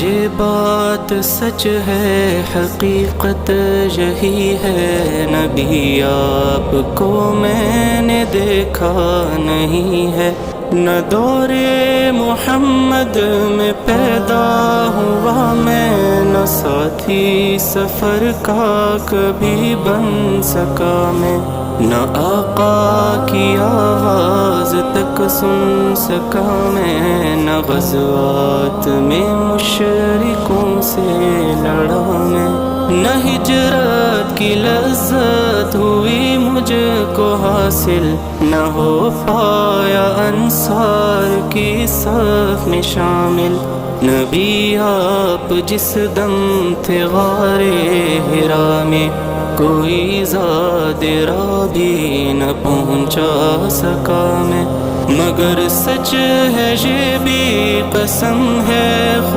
یہ بات سچ ہے، حقیقت یہی ہے، نبی آپ کو میں نے دیکھا نہیں ہے، نہ دور محمد میں پیدا ہوا میں، نہ ساتھی سفر کا کبھی بن سکا میں، نہ آقا کی آواز تک سن سکا میں، نہ غزوات میں مشرکوں سے لڑا میں، نہ ہجرت کی لذت ہوئی مجھ کو حاصل، نہ ہو پایا انصار کی صف میں شامل، نبی آپ جس دم تھے غار حرا میں، کوئی زاد راہ بھی نہ پہنچا سکا میں، مگر سچ ہے یہ بھی قسم ہے